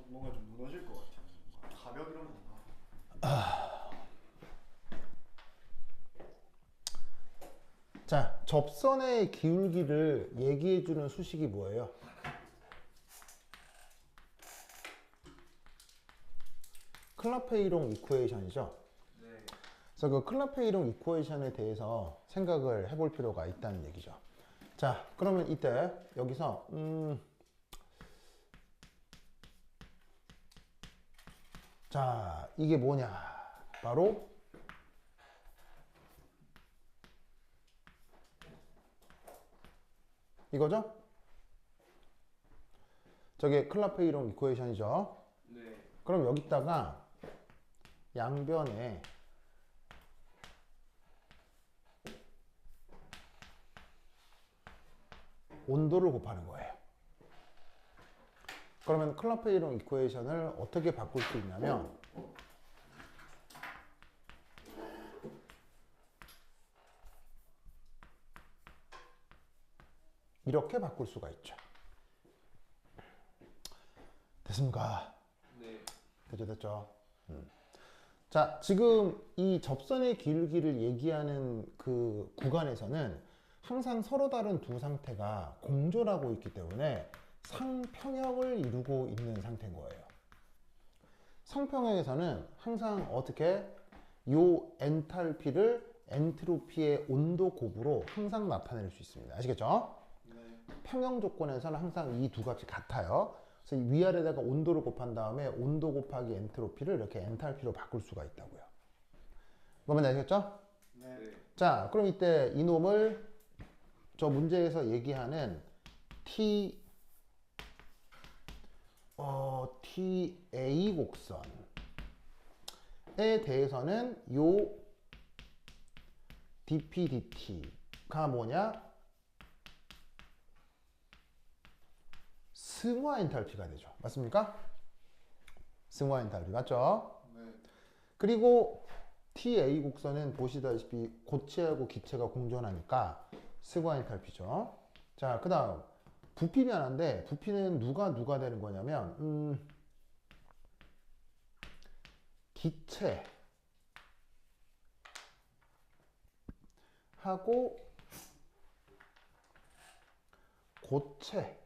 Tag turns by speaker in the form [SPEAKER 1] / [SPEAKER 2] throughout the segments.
[SPEAKER 1] 뭔가 좀 무너질 것 같아요. 뭔가 가벽 이런 건가?
[SPEAKER 2] 자, 접선의 기울기를 얘기해주는 수식이 뭐예요? 클라페이롱 이쿠에이션이죠.
[SPEAKER 1] 네.
[SPEAKER 2] 그래서 그 클라페이롱 이쿠에이션에 대해서 생각을 해볼 필요가 있다는 얘기죠. 자, 그러면 이때 여기서 자, 이게 뭐냐? 바로 이거죠? 저게 클라페이롱 이쿠에이션이죠.
[SPEAKER 1] 네.
[SPEAKER 2] 그럼 여기다가 양변에 온도를 곱하는 거예요. 그러면 클라페이롱 이쿠에이션을 어떻게 바꿀 수 있냐면 이렇게 바꿀 수가 있죠. 됐습니까?
[SPEAKER 1] 네.
[SPEAKER 2] 됐죠. 자, 지금 이 접선의 기울기를 얘기하는 그 구간에서는 항상 서로 다른 두 상태가 공존하고 있기 때문에 상평형을 이루고 있는 상태인 거예요. 상평형에서는 항상 어떻게 요 엔탈피를 엔트로피의 온도 곱으로 항상 나타낼 수 있습니다. 아시겠죠?
[SPEAKER 1] 네.
[SPEAKER 2] 평형 조건에서는 항상 이 두 값이 같아요. 그래서 이 위아래다가 온도를 곱한 다음에 온도 곱하기 엔트로피를 이렇게 엔탈피로 바꿀 수가 있다고요. 그러면 아시겠죠?
[SPEAKER 1] 네.
[SPEAKER 2] 자, 그럼 이때 이놈을 저 문제에서 얘기하는 TA 곡선에 대해서는 요 dp dt가 뭐냐? 승화 엔탈피가 되죠. 맞습니까? 승화 엔탈피 맞죠?
[SPEAKER 1] 네.
[SPEAKER 2] 그리고 TA 곡선은 보시다시피 고체하고 기체가 공존하니까 승화 엔탈피죠. 자, 그 다음 부피 변화인데 부피는 누가 되는 거냐면 기체하고 고체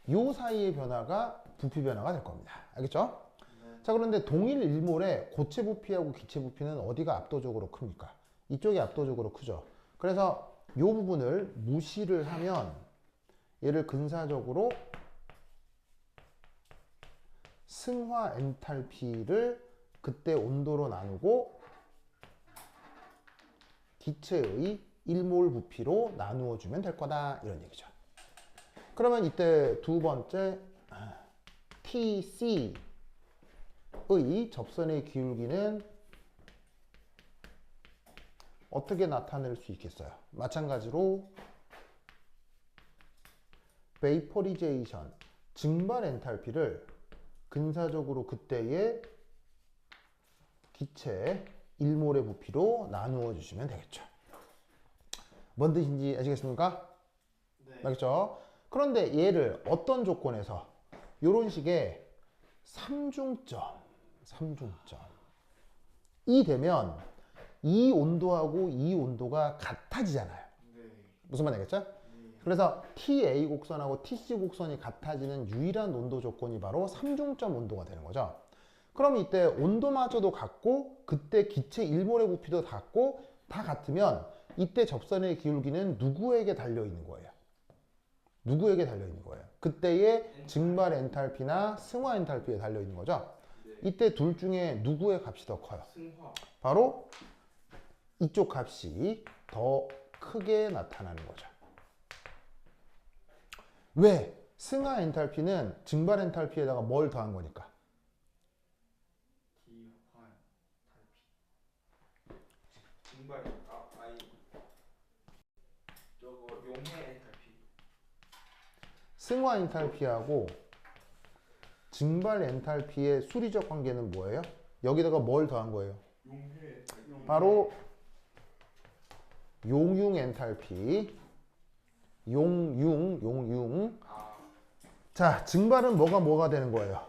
[SPEAKER 2] 요 사이의 변화가 부피 변화가 될 겁니다. 알겠죠?
[SPEAKER 1] 네.
[SPEAKER 2] 자, 그런데 동일 일몰에 고체 부피하고 기체 부피는 어디가 압도적으로 큽니까? 이쪽이 압도적으로 크죠. 그래서 이 부분을 무시를 하면 얘를 근사적으로 승화 엔탈피를 그때 온도로 나누고 기체의 1몰 부피로 나누어 주면 될 거다 이런 얘기죠. 그러면 이때 두 번째 TC의 접선의 기울기는 어떻게 나타낼 수 있겠어요? 마찬가지로 베이퍼리제이션, 증발 엔탈피를 근사적으로 그때의 기체 1몰의 부피로 나누어 주시면 되겠죠. 뭔 뜻인지 아시겠습니까?
[SPEAKER 1] 네.
[SPEAKER 2] 알겠죠? 그런데 얘를 어떤 조건에서 이런 식의 삼중점이 되면 이 온도하고 이 온도가 같아지잖아요.
[SPEAKER 1] 네.
[SPEAKER 2] 무슨 말 알겠죠?
[SPEAKER 1] 네.
[SPEAKER 2] 그래서 TA 곡선하고 TC 곡선이 같아지는 유일한 온도 조건이 바로 삼중점 온도가 되는 거죠. 그럼 이때 온도마저도 같고 그때 기체 1몰의 부피도 같고 다 같으면 이때 접선의 기울기는 누구에게 달려 있는 거예요? 누구에게 달려 있는 거예요? 그때의 증발 엔탈피나 승화 엔탈피에 달려 있는 거죠.
[SPEAKER 1] 네.
[SPEAKER 2] 이때 둘 중에 누구의 값이 더 커요?
[SPEAKER 1] 승화.
[SPEAKER 2] 바로 이쪽 값이 더 크게 나타나는 거죠. 왜? 승화 엔탈피는 증발 엔탈피에다가 뭘 더한 거니까?
[SPEAKER 1] 기화 탈피. 증발. 아니. 저거 용해 탈피.
[SPEAKER 2] 승화 엔탈피하고 증발 엔탈피의 수리적 관계는 뭐예요? 여기다가 뭘 더한 거예요?
[SPEAKER 1] 용해.
[SPEAKER 2] 바로 용융 엔탈피, 용융
[SPEAKER 1] 아.
[SPEAKER 2] 자, 증발은 뭐가 되는 거예요?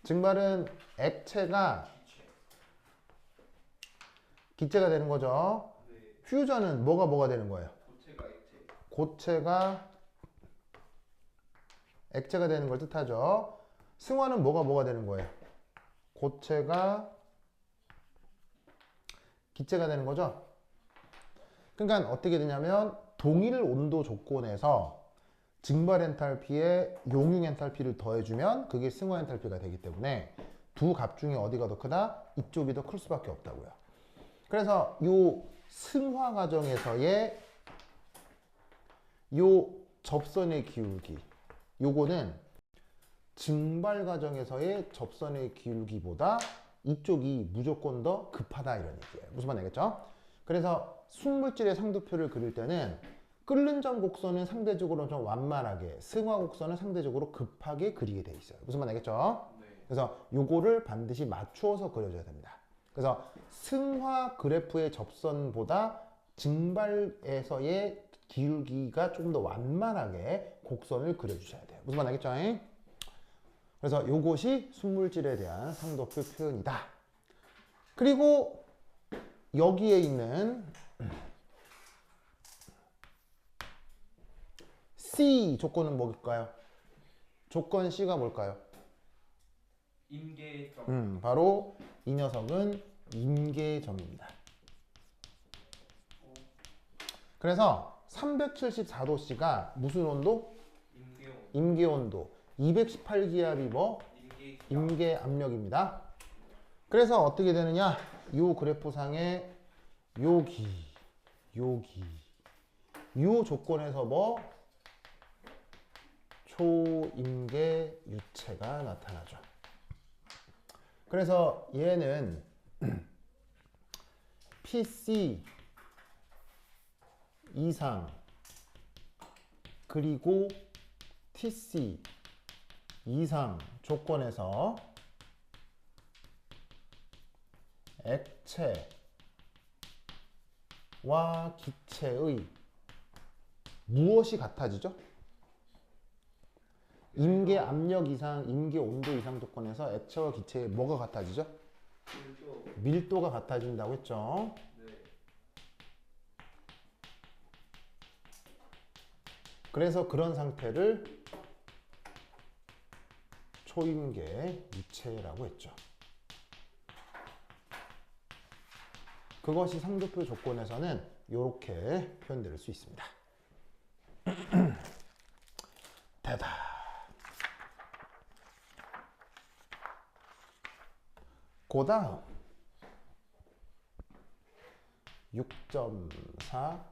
[SPEAKER 2] 증발은 액체가 기체가 되는 거죠.
[SPEAKER 1] 네.
[SPEAKER 2] 퓨전은 뭐가 되는 거예요?
[SPEAKER 1] 고체가 액체.
[SPEAKER 2] 고체가 액체가 되는 걸 뜻하죠. 승화는 뭐가 되는 거예요? 고체가 기체가 되는 거죠. 그러니까 어떻게 되냐면 동일 온도 조건에서 증발 엔탈피에 용융 엔탈피를 더해주면 그게 승화 엔탈피가 되기 때문에 두 값 중에 어디가 더 크다? 이쪽이 더 클 수밖에 없다고요. 그래서 요 승화 과정에서의 요 접선의 기울기 요거는 증발 과정에서의 접선의 기울기보다 이쪽이 무조건 더 급하다 이런 얘기예요. 무슨 말 알겠죠? 그래서 순물질의 상도표를 그릴 때는 끓는 점 곡선은 상대적으로 좀 완만하게, 승화 곡선은 상대적으로 급하게 그리게 돼 있어요. 무슨 말 알겠죠?
[SPEAKER 1] 네.
[SPEAKER 2] 그래서 요거를 반드시 맞추어서 그려줘야 됩니다. 그래서 승화 그래프의 접선보다 증발에서의 기울기가 좀 더 완만하게 곡선을 그려주셔야 돼요. 무슨 말 알겠죠? 그래서 요것이 순물질에 대한 상도표 표현이다. 그리고 여기에 있는 C 조건은 뭘까요? 조건 C가 뭘까요?
[SPEAKER 1] 임계점.
[SPEAKER 2] 바로 이 녀석은 임계점입니다. 그래서 374도씨가 무슨 온도?
[SPEAKER 1] 임계온.
[SPEAKER 2] 임계온도. 218기압이 뭐? 임계압력입니다. 그래서 어떻게 되느냐? 요 그래프상에 여기 요 조건에서 뭐? 초임계 유체가 나타나죠. 그래서 얘는 PC 이상 그리고 TC 이상 조건에서 액체와 기체의 무엇이 같아지죠? 임계 압력 이상, 임계 온도 이상 조건에서 액체와 기체의 뭐가 같아지죠? 밀도가 같아진다고 했죠.
[SPEAKER 1] 네.
[SPEAKER 2] 그래서 그런 상태를 초임계 유체라고 했죠. 그것이 상도표 조건에서는 이렇게 표현될 수 있습니다. 대답. 그다음 6.4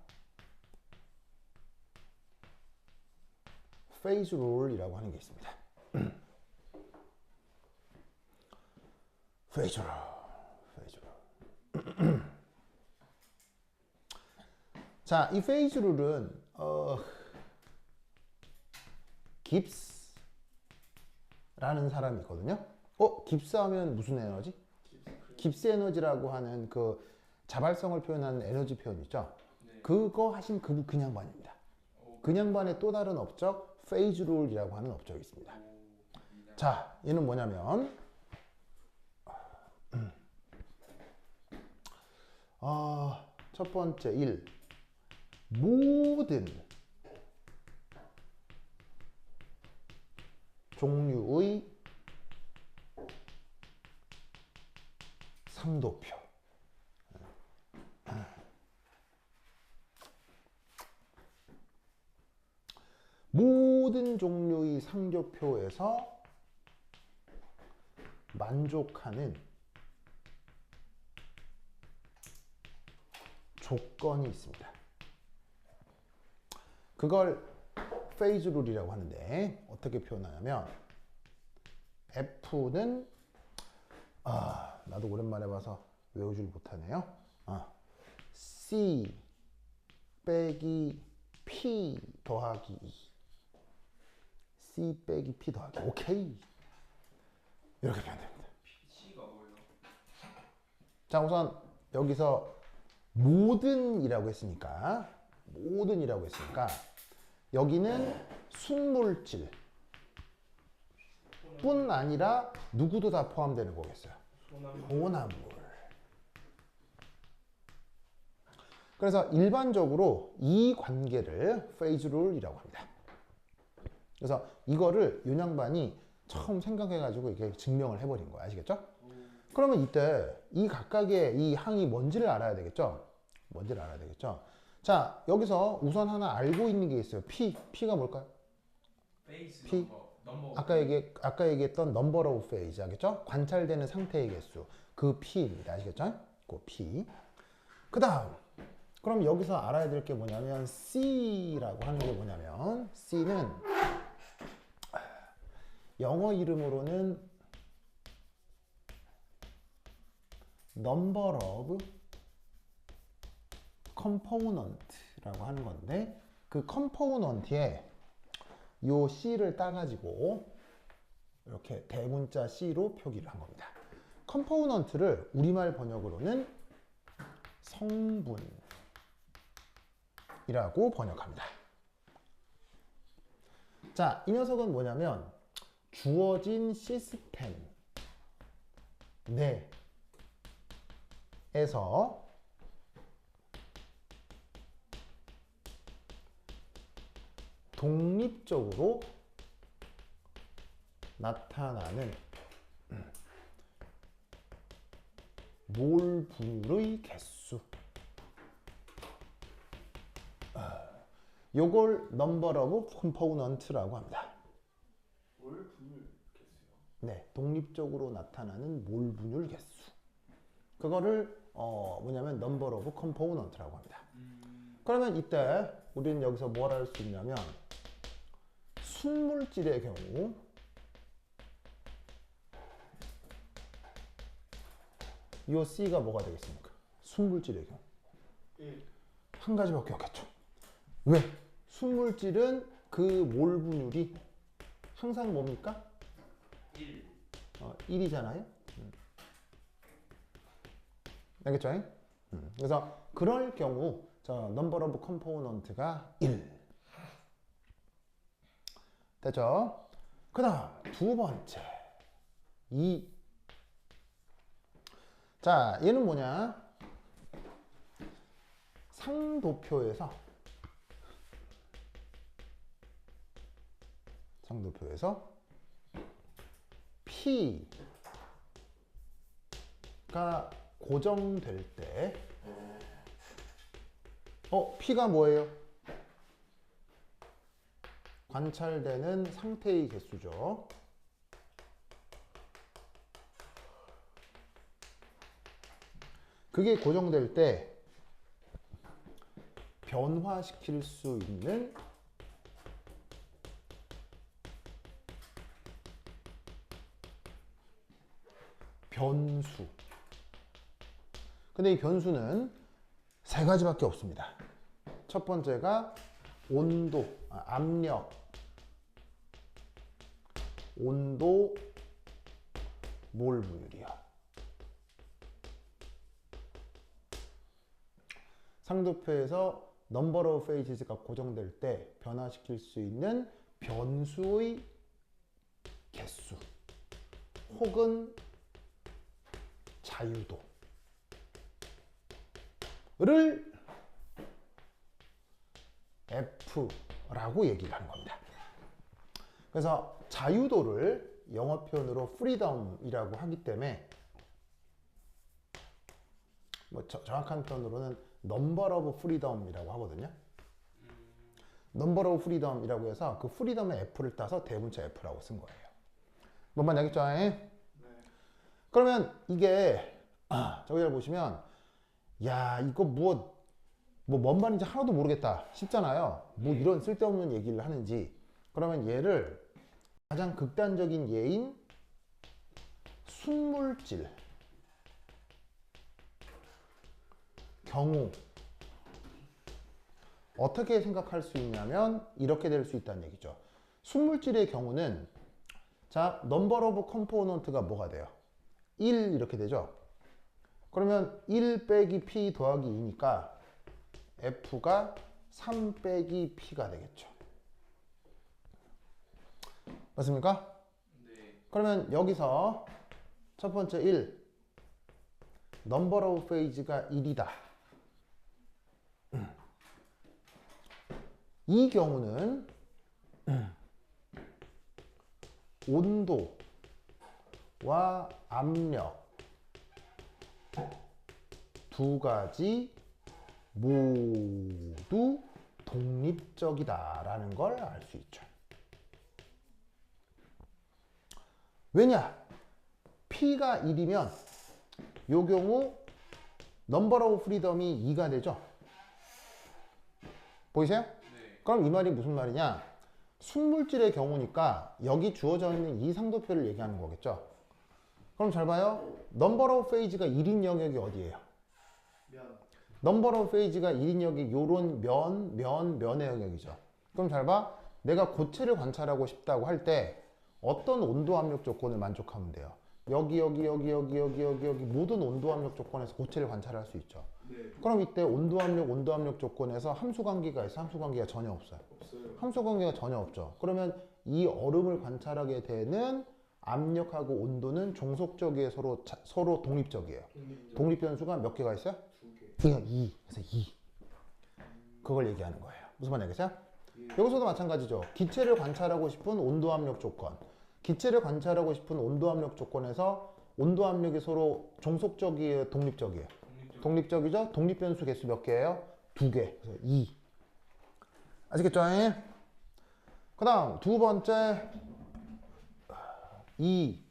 [SPEAKER 2] 페이즈 룰이라고 하는 게 있습니다. 페이즈 룰. 자, 이 페이즈 룰은 깁스라는 사람이 있거든요. 깁스 하면 무슨 에너지? 깁스 에너지라고 하는 그 자발성을 표현하는 에너지 표현 있죠?
[SPEAKER 1] 네.
[SPEAKER 2] 그거 하신 그분 그 양반입니다. 그 양반의 또 다른 업적 페이즈 룰이라고 하는 업적이 있습니다. 자, 얘는 뭐냐면 첫 번째 1. 모든 종류의 상도표. 모든 종류의 상도표에서 만족하는 조건이 있습니다. 그걸 페이즈 룰이라고 하는데 어떻게 표현하냐면 F는 나도 오랜만에 봐서 외우질 못하네요. C 빼기 P 더하기 E. C 빼기 P 더하기 오케이. 이렇게 표현됩니다.
[SPEAKER 1] C가 뭐예요?
[SPEAKER 2] 자, 우선 여기서 모든이라고 했으니까 여기는 순물질 너뿐 아니라 누구도 다 포함되는 거겠어요.
[SPEAKER 1] 소나무.
[SPEAKER 2] 소나물. 그래서 일반적으로 이 관계를 페이즈 룰이라고 합니다. 그래서 이거를 윤양반이 처음 생각해가지고 이렇게 증명을 해버린 거야. 아시겠죠? 그러면 이때 이 각각의 이 항이 뭔지를 알아야 되겠죠? 뭔지를 알아야 되겠죠? 자, 여기서 우선 하나 알고 있는 게 있어요. P가 뭘까요?
[SPEAKER 1] 페이스
[SPEAKER 2] P.
[SPEAKER 1] 넘버.
[SPEAKER 2] 아까 얘기했던 number of phase, 알겠죠? 관찰되는 상태의 개수. 그 P입니다. 아시겠죠? 그 P. 그 다음. 그럼 여기서 알아야 될 게 뭐냐면 C라고 하는 게 뭐냐면 C는 영어 이름으로는 number of component라고 하는 건데 그 component에 요 C를 따가지고 이렇게 대문자 C로 표기를 한 겁니다. component를 우리말 번역으로는 성분이라고 번역합니다. 자, 이 녀석은 뭐냐면 주어진 시스템 내에서 독립적으로 나타나는 몰 분율의 개수. 요걸 number of component라고 합니다.
[SPEAKER 1] 뭘 분율 개수요?
[SPEAKER 2] 네, 독립적으로 나타나는 몰 분율 개수. 그거를 뭐냐면 number of component라고 합니다. 그러면 이때 우리는 여기서 뭘 할 수 있냐면 순물질의 경우 이 C가 뭐가 되겠습니까? 순물질의 경우
[SPEAKER 1] 1.
[SPEAKER 2] 한 가지밖에 없겠죠. 왜? 순물질은 그 몰 분율이 항상 뭡니까?
[SPEAKER 1] 1.
[SPEAKER 2] 1이잖아요. 알겠죠? 그래서 그럴 경우 저 number of component가 1. 됐죠? 그 다음 두 번째 2. 자, 얘는 뭐냐? 상도표에서 P가 고정될 때 P가 뭐예요? 관찰되는 상태의 개수죠. 그게 고정될 때 변화시킬 수 있는 변수. 근데 이 변수는 세 가지밖에 없습니다. 첫 번째가 온도, 압력, 온도, 몰 분율이요. 상도표에서 number of phages가 고정될 때 변화시킬 수 있는 변수의 개수 혹은 자유도를 F라고 얘기를 하는 겁니다. 그래서 자유도를 영어 표현으로 freedom이라고 하기 때문에 뭐 정확한 표현으로는 number of freedom이라고 하거든요. number of freedom이라고 해서 그 freedom의 F를 따서 대문자 F라고 쓴 거예요. 뭔 말인지 알겠죠? 네. 그러면 이게 저기 잘 보시면 야 이거 뭔 말인지 하나도 모르겠다 싶잖아요. 뭐 이런 쓸데없는 얘기를 하는지. 그러면 얘를 가장 극단적인 예인 순물질 경우 어떻게 생각할 수 있냐면 이렇게 될 수 있다는 얘기죠. 순물질의 경우는 자 number of component가 뭐가 돼요? 1 이렇게 되죠. 그러면 1 빼기 P 더하기 2니까 F가 3 빼기 P가 되겠죠. 맞습니까?
[SPEAKER 1] 네.
[SPEAKER 2] 그러면 여기서 첫 번째 1 number of phase가 1이다. 이 경우는 온도와 압력 두 가지 모두 독립적이다라는 걸 알 수 있죠. 왜냐? P가 1이면 요 경우 number of freedom이 2가 되죠. 보이세요?
[SPEAKER 1] 네.
[SPEAKER 2] 그럼 이 말이 무슨 말이냐? 순물질의 경우니까 여기 주어져 있는 이 상도표를 얘기하는 거겠죠. 그럼 잘 봐요. number of phase가 1인 영역이 어디예요?
[SPEAKER 1] 면.
[SPEAKER 2] 넘버 오브 페이지가 1인 영역이 요런 면의 영역이죠. 그럼 잘 봐. 내가 고체를 관찰하고 싶다고 할 때 어떤 온도 압력 조건을 만족하면 돼요? 여기 모든 온도 압력 조건에서 고체를 관찰할 수 있죠.
[SPEAKER 1] 네.
[SPEAKER 2] 그럼 이때 온도 압력 조건에서 함수 관계가 있어? 함수 관계가 전혀 없어요.
[SPEAKER 1] 없어요.
[SPEAKER 2] 함수 관계가 전혀 없죠. 그러면 이 얼음을 관찰하게 되는 압력하고 온도는 종속적이에요? 서로 독립적이에요? 독립 변수가 몇 개가 있어요?
[SPEAKER 1] 2개.
[SPEAKER 2] 그냥 2. 그래서 2. 그걸 얘기하는 거예요. 무슨 말인지 알겠어요? 여기서도 마찬가지죠. 기체를 관찰하고 싶은 온도 압력 조건. 기체를 관찰하고 싶은 온도 압력 조건에서 온도 압력이 서로 종속적이에요? 독립적이에요? 독립적이죠? 독립 변수 개수 몇 개예요? 2개. 그래서 2. 아시겠죠? 그 다음 두 번째 2.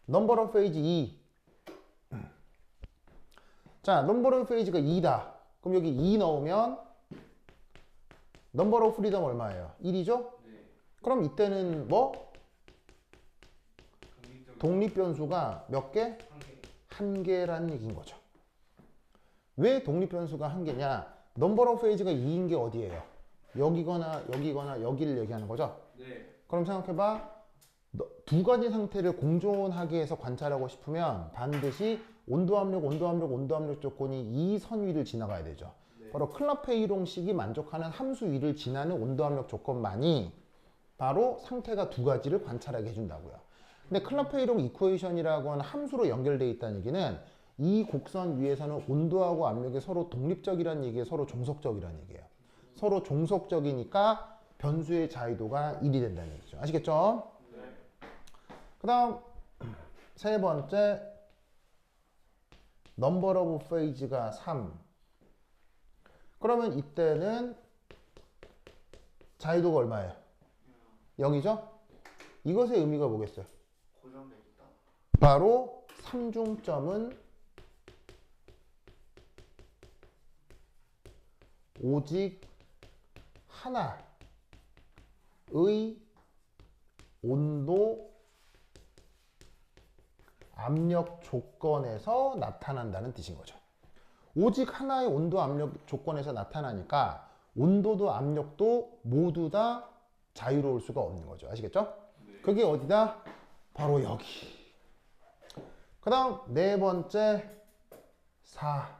[SPEAKER 2] 넘버 오브 페이지 2. 자, 넘버 오브 페이지가 2다. 그럼 여기 2 넣으면 넘버 오브 프리덤 얼마예요? 1이죠?
[SPEAKER 1] 네.
[SPEAKER 2] 그럼 이때는 뭐?
[SPEAKER 1] 독립적.
[SPEAKER 2] 독립 변수가 몇 개?
[SPEAKER 1] 1개.
[SPEAKER 2] 한 개라는 얘기인 거죠. 왜 독립 변수가 한 개냐? 넘버 오브 페이지가 2인 게 어디예요? 여기거나 여기를 얘기하는 거죠.
[SPEAKER 1] 네.
[SPEAKER 2] 그럼 생각해봐. 두 가지 상태를 공존하게 해서 관찰하고 싶으면 반드시 온도 압력 조건이 이 선 위를 지나가야 되죠.
[SPEAKER 1] 네.
[SPEAKER 2] 바로 클라페이롱식이 만족하는 함수 위를 지나는 온도 압력 조건만이 바로 상태가 두 가지를 관찰하게 해준다고요. 근데 클라페이롱 이퀘이션이라고 하는 함수로 연결되어 있다는 얘기는 이 곡선 위에서는 온도하고 압력이 서로 독립적이라는 얘기예요? 서로 종속적이라는 얘기예요? 서로 종속적이니까 변수의 자유도가 1이 된다는 얘기죠. 아시겠죠?
[SPEAKER 1] 네.
[SPEAKER 2] 그 다음 세 번째 넘버 오브 페이지가 3. 그러면 이때는 자유도가 얼마예요? 0이죠? 이것의 의미가 뭐겠어요?
[SPEAKER 1] 고정돼 있다.
[SPEAKER 2] 바로 삼중점은 오직 하나의 온도 압력 조건에서 나타난다는 뜻인 거죠. 오직 하나의 온도 압력 조건에서 나타나니까 온도도 압력도 모두 다 자유로울 수가 없는 거죠. 아시겠죠?
[SPEAKER 1] 네.
[SPEAKER 2] 그게 어디다? 바로 여기. 그 다음 네 번째 4.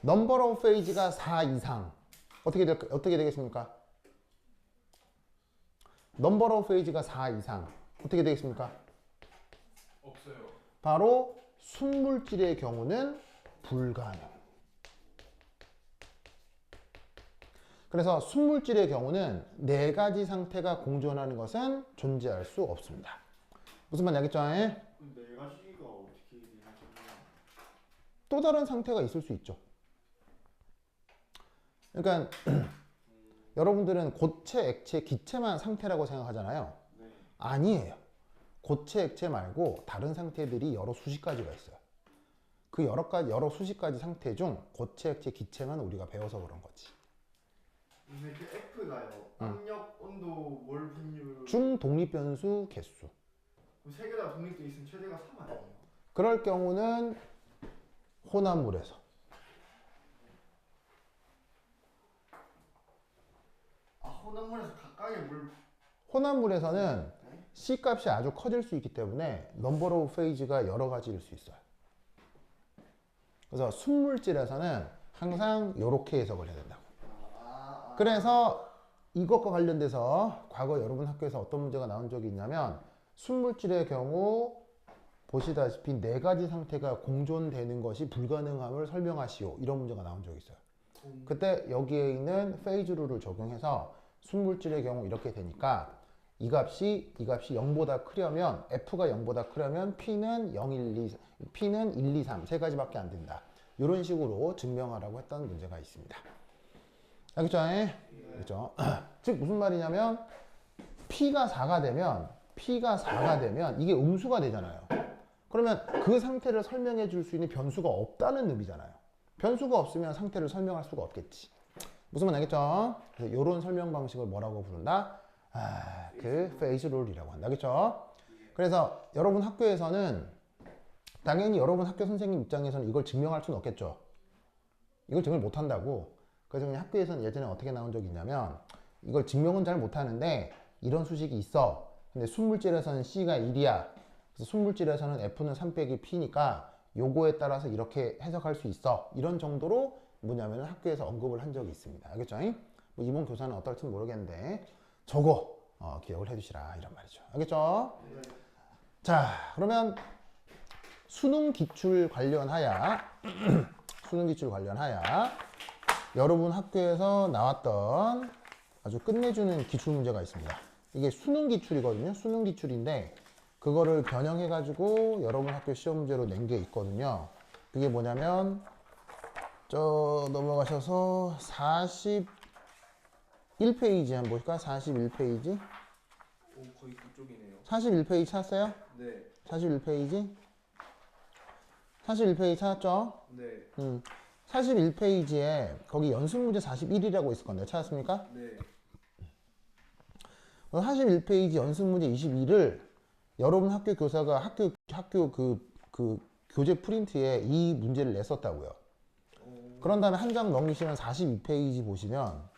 [SPEAKER 2] 넘버 오브 페이지가 4 이상 어떻게 되겠습니까? 넘버 오브 페이지가 4 이상 어떻게 되겠습니까?
[SPEAKER 1] 없어요.
[SPEAKER 2] 바로 순물질의 경우는 불가능. 그래서 순물질의 경우는 네 가지 상태가 공존하는 것은 존재할 수 없습니다. 무슨 말인지 알겠죠?
[SPEAKER 1] 네 가지가 어떻게 되는 거예요?
[SPEAKER 2] 또 다른 상태가 있을 수 있죠. 그러니까 여러분들은 고체, 액체, 기체만 상태라고 생각하잖아요.
[SPEAKER 1] 네.
[SPEAKER 2] 아니에요. 고체, 액체 말고 다른 상태들이 여러 수십 가지가 있어요. 그 여러 수십 가지 상태 중 고체, 액체, 기체만 우리가 배워서 그런 거지.
[SPEAKER 1] 근데 그 F가요. 압력, 온도, 몰 분율.
[SPEAKER 2] 중 독립 변수 개수.
[SPEAKER 1] 세 개 다 독립돼 있으면 최대가 3 아니에요?
[SPEAKER 2] 그럴 경우는 혼합물에서.
[SPEAKER 1] 아, 혼합물에서 각각의 물.
[SPEAKER 2] 혼합물에서는
[SPEAKER 1] 네?
[SPEAKER 2] C 값이 아주 커질 수 있기 때문에 넘버 오브 페이지가 여러 가지일 수 있어요. 그래서 순물질에서는 항상 이렇게 해석을 해야 된다고. 그래서 이것과 관련돼서 과거 여러분 학교에서 어떤 문제가 나온 적이 있냐면 순물질의 경우 보시다시피 네 가지 상태가 공존되는 것이 불가능함을 설명하시오. 이런 문제가 나온 적이 있어요. 그때 여기에 있는 페이즈 룰을 적용해서 순물질의 경우 이렇게 되니까 이 값이 0보다 크려면 F가 0보다 크려면 P는 0, 1, 2, P는 1, 2, 3 세 가지밖에 안 된다. 이런 식으로 증명하라고 했던 문제가 있습니다. 알겠죠? 그렇죠? 즉 무슨 말이냐면 P가 4가 되면 이게 음수가 되잖아요. 그러면 그 상태를 설명해 줄 수 있는 변수가 없다는 의미잖아요. 변수가 없으면 상태를 설명할 수가 없겠지. 무슨 말 알겠죠? 그래서 이런 설명 방식을 뭐라고 부른다? 그 페이즈 룰이라고 한다. 알겠죠? 그래서 여러분 학교에서는 당연히 여러분 학교 선생님 입장에서는 이걸 증명할 수는 없겠죠. 이걸 증명 못 한다고. 그래서 그냥 학교에서는 예전에 어떻게 나온 적이 있냐면 이걸 증명은 잘 못하는데 이런 수식이 있어. 근데 순물질에서는 C가 1이야. 그래서 순물질에서는 F는 3 빼기 P니까 요거에 따라서 이렇게 해석할 수 있어. 이런 정도로 뭐냐면 학교에서 언급을 한 적이 있습니다. 알겠죠? 뭐 이번 교사는 어떨지 모르겠는데 저거 기억을 해두시라 이런 말이죠. 알겠죠? 자, 그러면 수능 기출 관련하여 여러분 학교에서 나왔던 아주 끝내주는 기출 문제가 있습니다. 이게 수능 기출이거든요. 수능 기출인데 그거를 변형해 가지고 여러분 학교 시험 문제로 낸 게 있거든요. 그게 뭐냐면 저 넘어가셔서 41페이지 한번 보실까요? 41페이지.
[SPEAKER 1] 거의 그쪽이네요.
[SPEAKER 2] 41페이지 찾았어요?
[SPEAKER 1] 네.
[SPEAKER 2] 41페이지. 41페이지 찾았죠?
[SPEAKER 1] 네.
[SPEAKER 2] 41페이지에 거기 연습 문제 41이라고 있을 건데 찾았습니까?
[SPEAKER 1] 네.
[SPEAKER 2] 41페이지 연습 문제 22를 여러분 학교 교사가 학교 그 교재 프린트에 이 문제를 냈었다고요. 그런 다음에 한 장 넘기시면 42페이지 보시면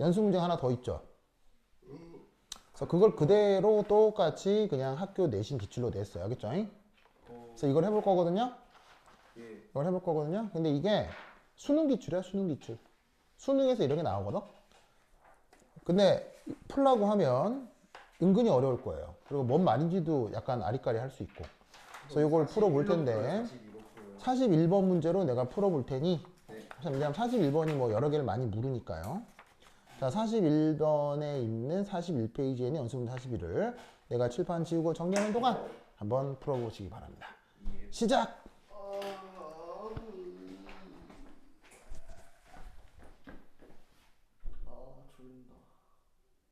[SPEAKER 2] 연습 문제 하나 더 있죠. 그래서 그걸 그대로 똑같이 그냥 학교 내신 기출로 냈어요. 알겠죠? 그래서 이걸 해볼 거거든요. 이걸 해볼 거거든요. 근데 이게 수능 기출이야, 수능 기출. 수능에서 이렇게 나오거든. 근데 풀라고 하면 은근히 어려울 거예요. 그리고 뭔 말인지도 약간 아리까리 할 수 있고. 그래서 이걸 풀어볼 텐데 41번 문제로 내가 풀어볼 테니 왜냐면 41번이 뭐 여러 개를 많이 물으니까요. 자, 41번에 있는 41페이지에 있는 연습문제 41을 내가 칠판 지우고 정리하는 동안 한번 풀어보시기 바랍니다. 시작!